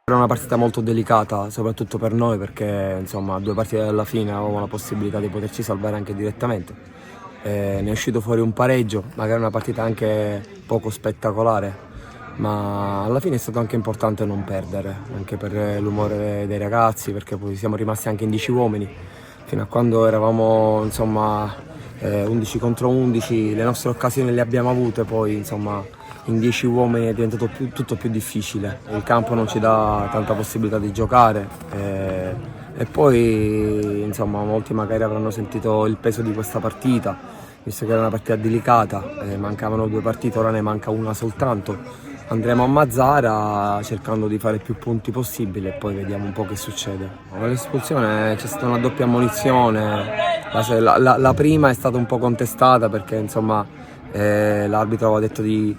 Era una partita molto delicata, soprattutto per noi, perché insomma a 2 partite alla fine avevamo la possibilità di poterci salvare anche direttamente. Ne è uscito fuori un pareggio, magari una partita anche poco spettacolare, ma alla fine è stato anche importante non perdere, anche per l'umore dei ragazzi, perché poi siamo rimasti anche in 10 uomini, fino a quando eravamo insomma 11 contro 11, le nostre occasioni le abbiamo avute, poi insomma in 10 uomini è diventato tutto più difficile, il campo non ci dà tanta possibilità di giocare e poi insomma molti magari avranno sentito il peso di questa partita, visto che era una partita delicata, mancavano 2 partite, ora ne manca una soltanto. Andremo a Mazara cercando di fare più punti possibili e poi vediamo un po' che succede. All'espulsione c'è stata una doppia ammonizione, la prima è stata un po' contestata perché insomma l'arbitro aveva detto di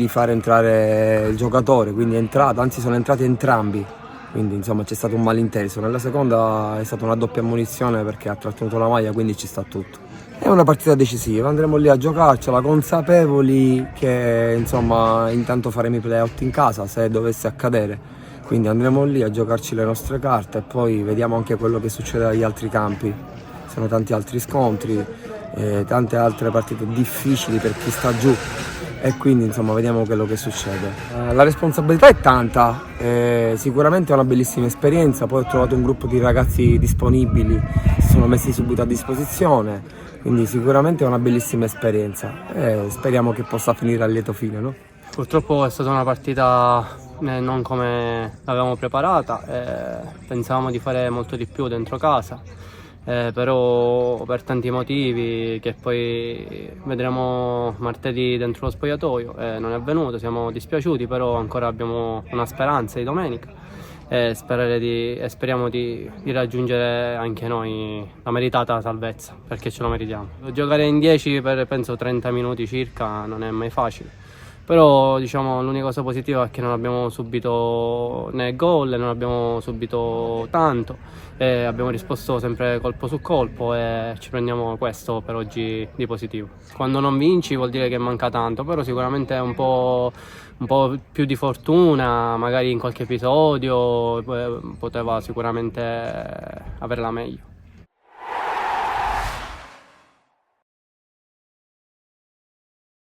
fare entrare il giocatore, quindi è entrato, anzi sono entrati entrambi, quindi insomma c'è stato un malinteso. Nella seconda è stata una doppia ammonizione perché ha trattenuto la maglia, quindi ci sta tutto. È una partita decisiva, andremo lì a giocarcela consapevoli che insomma intanto faremo i playout in casa se dovesse accadere, quindi andremo lì a giocarci le nostre carte e poi vediamo anche quello che succede agli altri campi. Sono tanti altri scontri, tante altre partite difficili per chi sta giù e quindi insomma vediamo quello che succede. La responsabilità è tanta, sicuramente è una bellissima esperienza, poi ho trovato un gruppo di ragazzi disponibili, si sono messi subito a disposizione, quindi sicuramente è una bellissima esperienza e speriamo che possa finire a lieto fine, no? Purtroppo è stata una partita non come l'avevamo preparata, pensavamo di fare molto di più dentro casa, però per tanti motivi che poi vedremo martedì dentro lo spogliatoio non è avvenuto, siamo dispiaciuti, però ancora abbiamo una speranza di domenica e speriamo di raggiungere anche noi la meritata salvezza, perché ce lo meritiamo. Giocare in 10 per penso 30 minuti circa non è mai facile, però diciamo l'unica cosa positiva è che non abbiamo subito né gol, non abbiamo subito tanto, abbiamo risposto sempre colpo su colpo e ci prendiamo questo per oggi di positivo. Quando non vinci vuol dire che manca tanto, però sicuramente è un po' più di fortuna, magari in qualche episodio poteva sicuramente averla meglio.